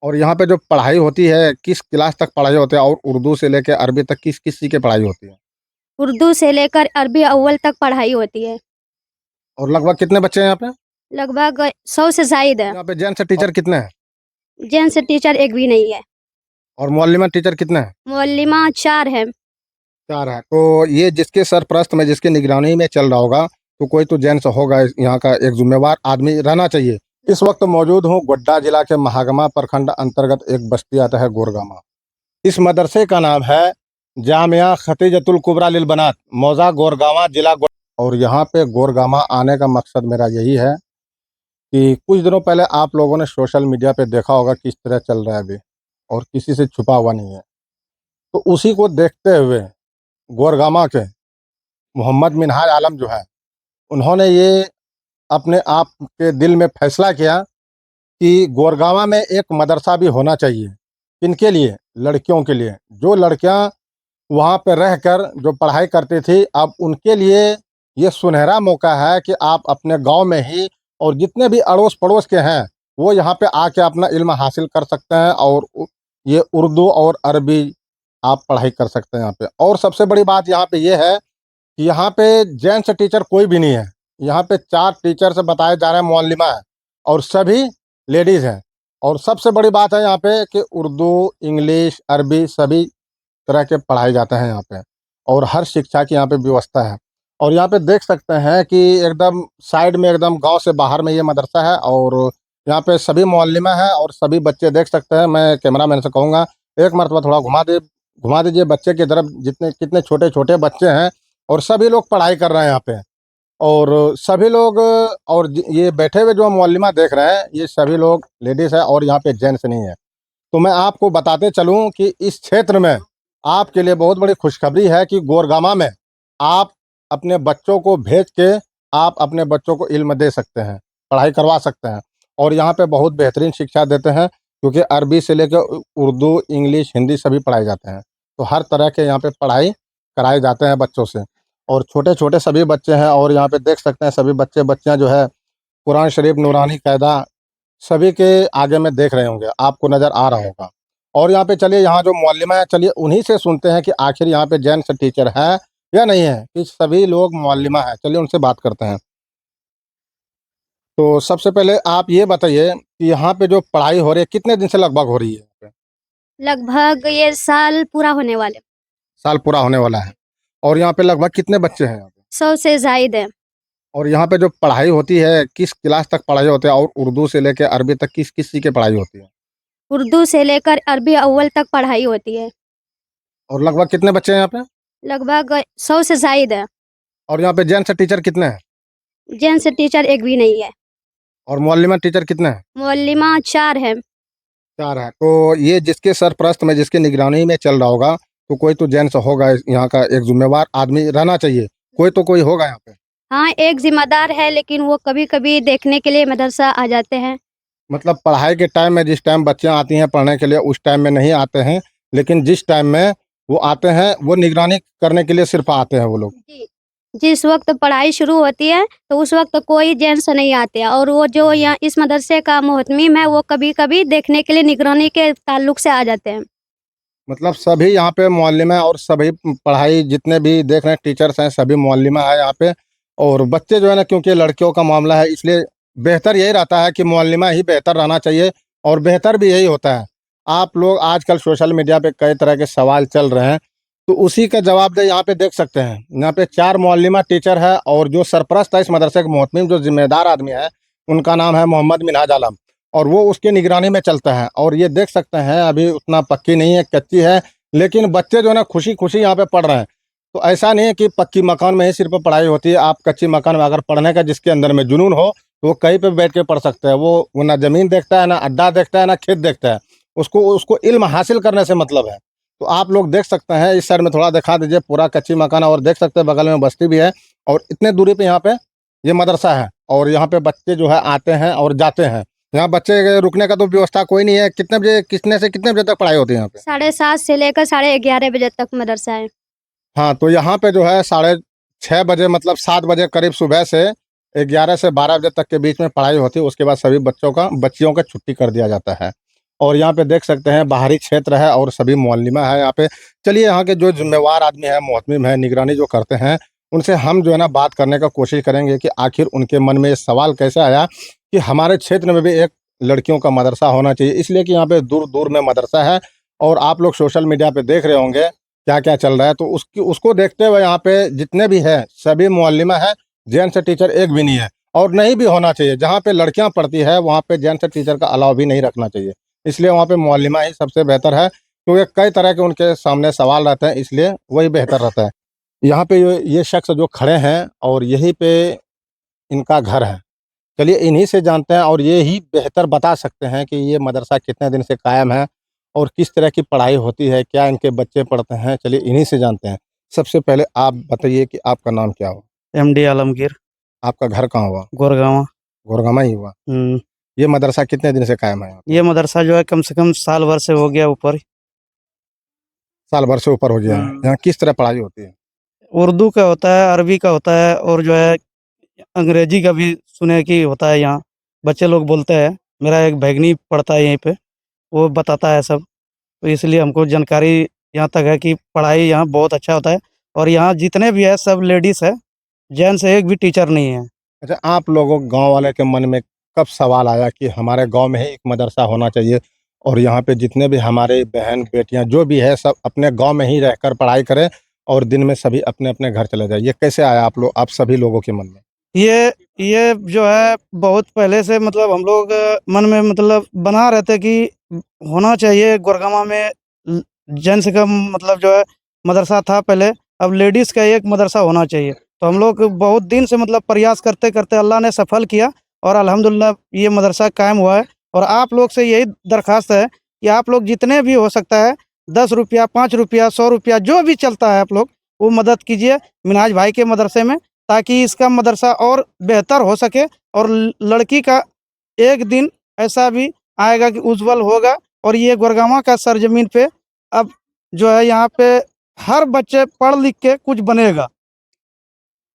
और यहाँ पे जो पढ़ाई होती है किस क्लास तक पढ़ाई होती है, और उर्दू से लेकर अरबी तक किस किस चीज़ की पढ़ाई होती है? उर्दू से लेकर अरबी अव्वल तक पढ़ाई होती है। और लगभग कितने बच्चे हैं यहाँ पे? लगभग 100 से ज़ायद है। यहाँ पे जेंट्स टीचर कितने हैं? जेंट्स टीचर एक भी नहीं है। और मुअल्लिमा टीचर कितने हैं? मुअल्लिमा 4 है। 4 है। तो ये जिसके सरपरस्त में, जिसकी निगरानी में चल रहा होगा, तो कोई तो जेंट्स होगा, यहाँ का एक जिम्मेवार आदमी रहना चाहिए। इस वक्त मौजूद हूँ गोड्डा जिला के महागमा प्रखंड अंतर्गत एक बस्ती आता है गोरगामा। इस मदरसे का नाम है जामिया खतीजतुल कुबरा लिल बनात, मौजा गोरगामा जिला और यहाँ पे गोरगामा आने का मकसद मेरा यही है कि कुछ दिनों पहले आप लोगों ने सोशल मीडिया पे देखा होगा किस तरह चल रहा है अभी, और किसी से छुपा हुआ नहीं है। तो उसी को देखते हुए गोरगामा के मोहम्मद मिनहाज आलम जो है, उन्होंने ये अपने आप के दिल में फैसला किया कि गोरगामा में एक मदरसा भी होना चाहिए। किनके लिए? लड़कियों के लिए। जो लड़कियां वहाँ पे रहकर जो पढ़ाई करती थी, अब उनके लिए ये सुनहरा मौका है कि आप अपने गांव में ही, और जितने भी अड़ोस पड़ोस के हैं, वो यहाँ पे आके अपना इल्म हासिल कर सकते हैं, और ये उर्दू और अरबी आप पढ़ाई कर सकते हैं यहाँ पे। और सबसे बड़ी बात यहाँ पे ये है कि यहाँ पे जेंट्स टीचर कोई भी नहीं है। यहाँ पे 4 टीचर से बताए जा रहे हैं, मुअल्लिमा है, और सभी लेडीज़ हैं। और सबसे बड़ी बात है यहाँ पे कि उर्दू, इंग्लिश, अरबी सभी तरह के पढ़ाए जाते हैं यहाँ पे, और हर शिक्षा की यहाँ पे व्यवस्था है। और यहाँ पे देख सकते हैं कि एकदम साइड में, एकदम गांव से बाहर में ये मदरसा है, और यहाँ पे सभी मुअल्लिमा है और सभी बच्चे देख सकते हैं। मैं कैमरामैन से कहूँगा एक मरतबा थोड़ा घुमा दीजिए बच्चे की तरफ, जितने कितने छोटे छोटे बच्चे हैं, और सभी लोग पढ़ाई कर रहे हैं यहाँ पे। और सभी लोग, और ये बैठे हुए जो मुअल्लिमा देख रहे हैं, ये सभी लोग लेडीज़ है, और यहाँ पे जेंट्स नहीं है। तो मैं आपको बताते चलूँ कि इस क्षेत्र में आपके लिए बहुत बड़ी खुशखबरी है कि गोरगामा में आप अपने बच्चों को भेज के आप अपने बच्चों को इल्म दे सकते हैं, पढ़ाई करवा सकते हैं। और यहाँ पे बहुत बेहतरीन शिक्षा देते हैं, क्योंकि अरबी से लेकर उर्दू, इंग्लिश, हिंदी सभी पढ़ाए जाते हैं। तो हर तरह के यहाँ पे पढ़ाई कराए जाते हैं बच्चों से, और छोटे छोटे सभी बच्चे हैं। और यहाँ पे देख सकते हैं सभी बच्चे बच्चियाँ जो है, कुरान शरीफ, नूरानी कायदा सभी के आगे में देख रहे होंगे, आपको नज़र आ रहा होगा। और यहाँ पे चलिए, यहाँ जो मुअल्लिमा है, चलिए उन्हीं से सुनते हैं कि आखिर यहाँ पे जेंट्स टीचर है या नहीं है, कि सभी लोग मुअल्लिमा है। चलिए उनसे बात करते हैं। तो सबसे पहले आप ये बताइए कि यहाँ पे जो पढ़ाई हो रही है कितने दिन से लगभग हो रही है यहाँ पे? लगभग ये साल पूरा होने वाले। साल पूरा होने वाला है। और यहाँ पे लगभग कितने बच्चे हैं यहाँ पे? 100 से ज़ायद है। और यहाँ पे जो पढ़ाई होती है किस क्लास तक पढ़ाई होती है, और उर्दू से लेकर अरबी तक किस किस चीज़ की पढ़ाई होती है? उर्दू से लेकर अरबी अव्वल तक पढ़ाई होती है। और लगभग कितने बच्चे हैं यहाँ पे? लगभग 100 से ज़ायद है। और यहाँ पे जेंट्स टीचर कितने हैं? जेंट्स टीचर एक भी नहीं है। और मुअल्लिमा टीचर कितने हैं? मुअल्लिमा 4 है। 4 है। तो ये जिसके सरपरस्त में, जिसकी निगरानी में चल रहा होगा, तो कोई तो जेंट्स होगा, यहाँ का एक जिम्मेवार आदमी रहना चाहिए। कोई तो कोई होगा यहाँ पे। हाँ, एक ज़िम्मेदार है, लेकिन वो कभी-कभी देखने के लिए मदरसा आ जाते हैं। मतलब पढ़ाई के टाइम में, जिस टाइम बच्चियाँ आती हैं पढ़ने के लिए, उस टाइम में नहीं आते हैं, लेकिन जिस टाइम में वो आते हैं, वो निगरानी करने के लिए सिर्फ आते हैं वो लोग। जी। जिस वक़्त पढ़ाई शुरू होती है, तो उस वक़्त कोई जेंट्स नहीं आते, और वो जो यहाँ इस मदरसे का मुहतमिम है, वो कभी-कभी देखने के लिए निगरानी के ताल्लुक से आ जाते हैं। मतलब सभी यहाँ पे मुअल्लिमा, और सभी पढ़ाई जितने भी देख रहे हैं टीचर्स हैं, सभी मुअल्लिमा है यहाँ पे। और बच्चे जो है ना, क्योंकि लड़कियों का मामला है, इसलिए बेहतर यही रहता है कि मुअल्लिमा ही बेहतर रहना चाहिए, और बेहतर भी यही होता है। आप लोग आजकल सोशल मीडिया पे कई तरह के सवाल चल रहे हैं, तो उसी का जवाब दे यहाँ पे देख सकते हैं। यहाँ पे 4 मुअल्लिमा टीचर है, और जो सरपरस्त है इस मदरसे के मोहतमिम, जो जिम्मेदार आदमी है, उनका नाम है मोहम्मद मिनहाज आलम, और वो उसके निगरानी में चलता है। और ये देख सकते हैं अभी उतना पक्की नहीं है, कच्ची है, लेकिन बच्चे जो है ना खुशी खुशी यहाँ पे पढ़ रहे हैं। तो ऐसा नहीं है कि पक्की मकान में ही सिर्फ पढ़ाई होती है। आप कच्ची मकान में अगर पढ़ने का जिसके अंदर में जुनून हो, तो वो कहीं पे बैठ के पढ़ सकते हैं। वो ना ज़मीन देखता है, ना अड्डा देखता है, ना खेत देखता है। उसको उसको इल्म हासिल करने से मतलब है। तो आप लोग देख सकते हैं, इस साइड में थोड़ा दिखा दीजिए, पूरा कच्ची मकान है, और देख सकते हैं बगल में बस्ती भी है, और इतने दूरी पे यहाँ पे ये मदरसा है। और यहाँ पे बच्चे जो है आते हैं और जाते हैं। यहाँ बच्चे के रुकने का तो व्यवस्था कोई नहीं है। कितने बजे, कितने से कितने बजे तक पढ़ाई होती है यहाँ पे? 7:30 से लेकर 11:30 बजे तक मदरसा है। हाँ, तो यहाँ पे जो है 6:30 मतलब 7 बजे करीब सुबह से 11 से 12 बजे तक के बीच में पढ़ाई होती है। उसके बाद सभी बच्चियों का छुट्टी कर दिया जाता है। और यहाँ पे देख सकते हैं बाहरी क्षेत्र है और सभी मुअल्लिमा है यहाँ पे। चलिए यहाँ के जो जिम्मेवार आदमी है, मोहतमिम है, निगरानी जो करते हैं, उनसे हम जो है ना बात करने का कोशिश करेंगे कि आखिर उनके मन में ये सवाल कैसे आया कि हमारे क्षेत्र में भी एक लड़कियों का मदरसा होना चाहिए। इसलिए कि यहाँ पे दूर दूर में मदरसा है और आप लोग सोशल मीडिया पे देख रहे होंगे क्या क्या चल रहा है, तो उसको देखते हुए यहाँ पे जितने भी है सभी मुअल्लिमा है, जेंट्स टीचर एक भी नहीं है और नहीं भी होना चाहिए। जहाँ पे लड़कियाँ पढ़ती है वहाँ पे जेंट्स टीचर का अलाव भी नहीं रखना चाहिए। इसलिए वहाँ पे मुअल्लिमा ही सबसे बेहतर है, क्योंकि कई तरह के उनके सामने सवाल रहते हैं, इसलिए वही बेहतर रहता है। यहाँ पे ये शख्स जो खड़े हैं और यहीं पे इनका घर है। चलिए इन्हीं से जानते हैं और ये ही बेहतर बता सकते हैं कि ये मदरसा कितने दिन से कायम है और किस तरह की पढ़ाई होती है, क्या इनके बच्चे पढ़ते हैं। चलिए इन्हीं से जानते हैं। सबसे पहले आप बताइए कि आपका नाम क्या हुआ? एमडी आलमगीर, आपका घर कहाँ हुआ? गोरगांव। गुड़गांव ही हुआ। ये मदरसा कितने दिन से कायम है यहाँ पे? ये मदरसा जो है कम से कम साल भर से हो गया ऊपर। साल भर से ऊपर हो गया है। यहाँ किस तरह पढ़ाई होती है? उर्दू का होता है, अरबी का होता है और जो है अंग्रेजी का भी सुने कि होता है यहाँ। बच्चे लोग बोलते हैं, मेरा एक भैगनी पढ़ता है यहीं पे, वो बताता है सब। तो इसलिए हमको जानकारी यहाँ तक है कि पढ़ाई यहाँ बहुत अच्छा होता है और यहाँ जितने भी है सब लेडीज़ है, जेंट्स एक भी टीचर नहीं है। अच्छा, आप लोगों गांव वाले के मन में कब सवाल आया कि हमारे गांव में ही एक मदरसा होना चाहिए और यहाँ पे जितने भी हमारे बहन बेटियां जो भी है सब अपने गांव में ही रहकर पढ़ाई करें और दिन में सभी अपने अपने घर चले जाए? ये कैसे आया आप सभी लोगों के मन में? ये जो है बहुत पहले से मतलब हम लोग मन में मतलब बना रहते कि होना चाहिए गुड़गांव में जेंट्स का मतलब जो है मदरसा था पहले, अब लेडीज़ का एक मदरसा होना चाहिए। तो हम लोग बहुत दिन से मतलब प्रयास करते करते अल्लाह ने सफल किया और अल्हम्दुलिल्लाह ये मदरसा कायम हुआ है। और आप लोग से यही दरख्वास्त है कि आप लोग जितने भी हो सकता है 10 रुपया, 5 रुपया, 100 रुपया जो भी चलता है आप लोग वो मदद कीजिए मिनहाज भाई के मदरसे में, ताकि इसका मदरसा और बेहतर हो सके और लड़की का एक दिन ऐसा भी आएगा कि उज्जवल होगा। और ये गुड़गांव का सरजमीन पे अब जो है यहाँ पे हर बच्चे पढ़ लिख के कुछ बनेगा।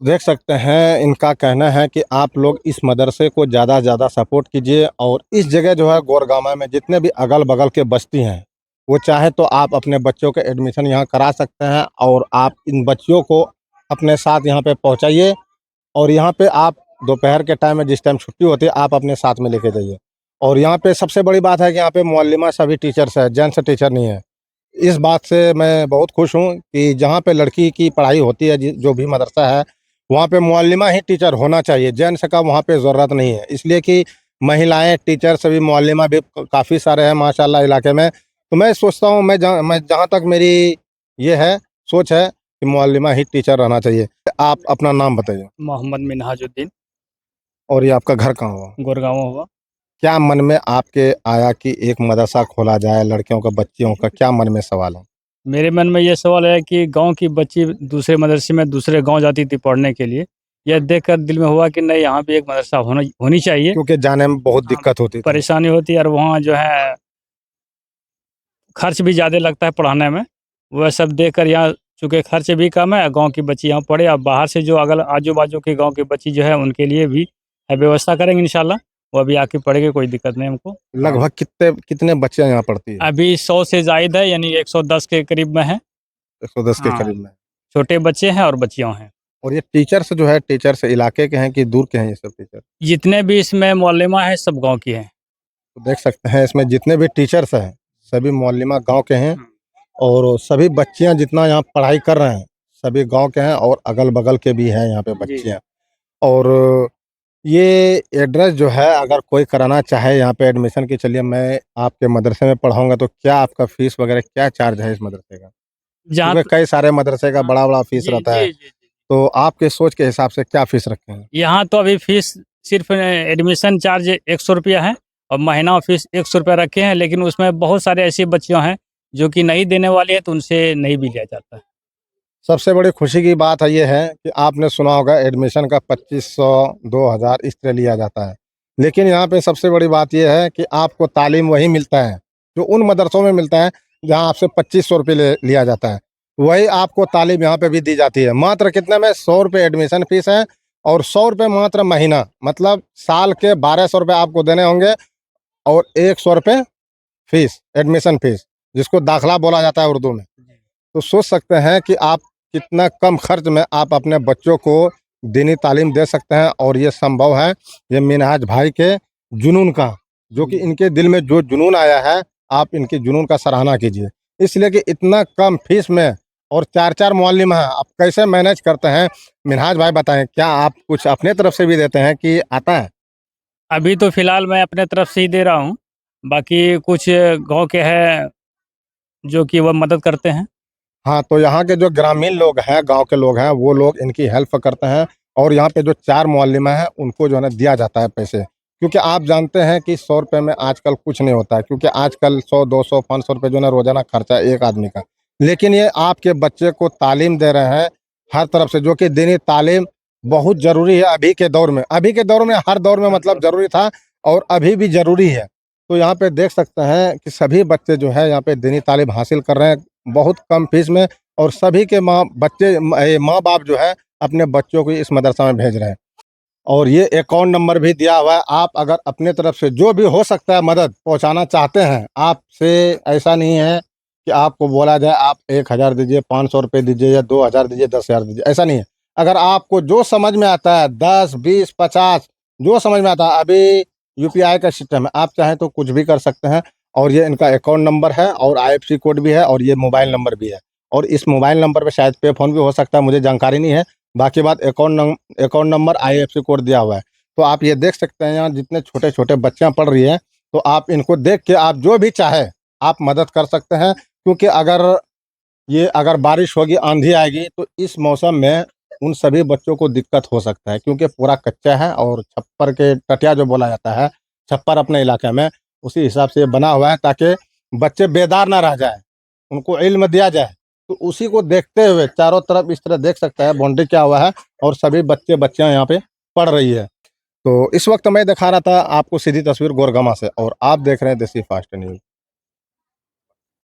देख सकते हैं इनका कहना है कि आप लोग इस मदरसे को ज़्यादा से ज़्यादा सपोर्ट कीजिए और इस जगह जो है गोरगामा में जितने भी अगल बगल के बस्ती हैं वो चाहे तो आप अपने बच्चों के एडमिशन यहाँ करा सकते हैं और आप इन बच्चियों को अपने साथ यहाँ पे पहुँचाइए और यहाँ पे आप दोपहर के टाइम में जिस टाइम छुट्टी होती है आप अपने साथ में लेके जाइए। और यहाँ पे सबसे बड़ी बात है कि यहाँ पे मुअल्लिमा सभी टीचर्स है, जेंट्स टीचर नहीं है। इस बात से मैं बहुत खुश हूँ कि जहाँ पे लड़की की पढ़ाई होती है जो भी मदरसा है वहाँ पे मुअल्लिमा ही टीचर होना चाहिए, जेंट्स का वहाँ पे ज़रूरत नहीं है। इसलिए कि महिलाएं टीचर सभी मुअल्लिमा भी काफ़ी सारे हैं माशाल्लाह इलाके में। तो मैं सोचता हूँ मैं जहाँ तक मेरी ये है सोच है कि मुअल्लिमा ही टीचर रहना चाहिए। आप अपना नाम बताइए। मोहम्मद मिनहाजुद्दीन, और ये आपका घर कहाँ हुआ? गुड़गांव हुआ। क्या मन में आपके आया कि एक मदरसा खोला जाए लड़कियों का, बच्चियों का, क्या मन में सवाल है? मेरे मन में ये सवाल है कि गांव की बच्ची दूसरे मदरसे में दूसरे गांव जाती थी पढ़ने के लिए, यह देखकर दिल में हुआ कि नहीं यहाँ भी एक मदरसा होनी चाहिए। क्योंकि जाने में बहुत दिक्कत होती थी, परेशानी होती है और वहाँ जो है खर्च भी ज़्यादा लगता है पढ़ाने में। वह सब देखकर यहाँ चूँकि खर्च भी कम है, गांव की बच्ची यहाँ पढ़े और बाहर से जो अगल आजू बाजू के गांव की बच्ची जो है उनके लिए भी व्यवस्था करेंगे इंशाल्लाह, वो अभी आके पढ़ेगी, कोई दिक्कत नहीं हमको। लगभग कितने बच्चे यहाँ पढ़ती है? अभी 100 से ज़ायद है, यानी 110 के करीब में है। 110 के हाँ। करीब में। छोटे बच्चे हैं और बच्चियाँ हैं। और ये टीचर्स जो है टीचर्स इलाके के हैं कि दूर के हैं ये सब टीचर? जितने भी इसमें मुअल्लिमा है सब गांव की हैं। तो देख सकते हैं इसमें जितने भी टीचर्स हैं सभी मुअल्लिमा गांव के हैं और सभी बच्चियां जितना यहाँ पढ़ाई कर रहे हैं सभी गांव के हैं और अगल बगल के भी हैं यहाँ पे बच्चियां। और ये एड्रेस जो है अगर कोई कराना चाहे यहाँ पे एडमिशन की, चलिए मैं आपके मदरसे में पढ़ाऊंगा तो क्या आपका फीस वगैरह क्या चार्ज है इस मदरसे का? जहाँ क्योंकि कई सारे मदरसे का बड़ा बड़ा फीस जी, रहता है, जी, जी, जी। तो आपके सोच के हिसाब से क्या फीस रखे हैं? यहाँ तो अभी फीस सिर्फ एडमिशन चार्ज 100 रुपया है और महीना फीस 100 रुपया रखे हैं, लेकिन उसमें बहुत सारे ऐसी बच्चियाँ हैं जो कि नहीं देने वाली है, तो उनसे नहीं भी लिया जाता है। सबसे बड़ी खुशी की बात है ये है कि आपने सुना होगा एडमिशन का 2500 2000 इस तरह लिया जाता है, लेकिन यहाँ पे सबसे बड़ी बात ये है कि आपको तालीम वही मिलता है जो उन मदरसों में मिलता है जहाँ आपसे 2500 रुपये लिया जाता है, वही आपको तालीम यहाँ पे भी दी जाती है। मात्र कितने में? 100 रुपये एडमिशन फीस है और 100 रुपये मात्र महीना, मतलब साल के 1200 रुपये आपको देने होंगे और 100 रुपये फीस, एडमिशन फीस, जिसको दाखला बोला जाता है उर्दू में। तो सोच सकते हैं कि आप कितना कम खर्च में आप अपने बच्चों को दीनी तालीम दे सकते हैं, और ये संभव है ये मिनहाज भाई के जुनून का, जो कि इनके दिल में जो जुनून आया है, आप इनके जुनून का सराहना कीजिए। इसलिए कि इतना कम फीस में और 4-4 मुअल्लिम हैं, आप कैसे मैनेज करते हैं? मिनहाज भाई बताएं, क्या आप कुछ अपने तरफ से भी देते हैं कि आता है? अभी तो फिलहाल मैं अपने तरफ से ही दे रहा हूँ, बाकी कुछ गांव के हैं जो कि वह मदद करते हैं। हाँ, तो यहाँ के जो ग्रामीण लोग हैं, गाँव के लोग हैं, वो लोग इनकी हेल्प करते हैं, और यहाँ पे जो 4 मुअल्लिमा हैं, उनको जो है ना दिया जाता है पैसे। क्योंकि आप जानते हैं कि 100 रुपये में आजकल कुछ नहीं होता है, क्योंकि आजकल 100, 200, 500 रुपये जो है ना रोज़ाना खर्चा है एक आदमी का। लेकिन ये आपके बच्चे को तालीम दे रहे हैं हर तरफ से, जो कि दीनी तालीम बहुत ज़रूरी है अभी के दौर में। अभी के दौर में, हर दौर में मतलब ज़रूरी था, और अभी भी ज़रूरी है। तो यहाँ पे देख सकते हैं कि सभी बच्चे जो है यहाँ पे दीनी तालीम हासिल कर रहे हैं बहुत कम फीस में, और सभी के माँ बाप जो है अपने बच्चों को इस मदरसा में भेज रहे हैं। और ये अकाउंट नंबर भी दिया हुआ है, आप अगर अपने तरफ से जो भी हो सकता है मदद पहुंचाना चाहते हैं, आपसे ऐसा नहीं है कि आपको बोला जाए आप 1000 दीजिए, 500 रुपये दीजिए, या 2000 दीजिए, 10,000 दीजिए, ऐसा नहीं है। अगर आपको जो समझ में आता है 10, 20, 50 जो समझ में आता है, अभी यूपीआई का सिस्टम है, आप चाहें तो कुछ भी कर सकते हैं। और ये इनका अकाउंट नंबर है, और IFSC कोड भी है, और ये मोबाइल नंबर भी है। और इस मोबाइल नंबर पे शायद पे फ़ोन भी हो सकता है, मुझे जानकारी नहीं है। बाकी बात अकाउंट नंबर IFSC कोड दिया हुआ है। तो आप ये देख सकते हैं यहाँ जितने छोटे-छोटे बच्चियाँ पढ़ रही हैं, तो आप इनको देख के आप जो भी चाहे आप मदद कर सकते हैं। क्योंकि अगर बारिश होगी, आंधी आएगी, तो इस मौसम में उन सभी बच्चों को दिक्कत हो सकता है, क्योंकि पूरा कच्चा है, और छप्पर के टटिया जो बोला जाता है, छप्पर अपने इलाके में उसी हिसाब से ये बना हुआ है, ताकि बच्चे बेदार ना रह जाए, उनको इल्म दिया जाए। तो उसी को देखते हुए चारों तरफ इस तरह देख सकते हैं बाउंड्री क्या हुआ है, और सभी बच्चियां यहाँ पे पढ़ रही है। तो इस वक्त मैं दिखा रहा था आपको सीधी तस्वीर गोरगमा से, और आप देख रहे हैं देसी फास्ट न्यूज़।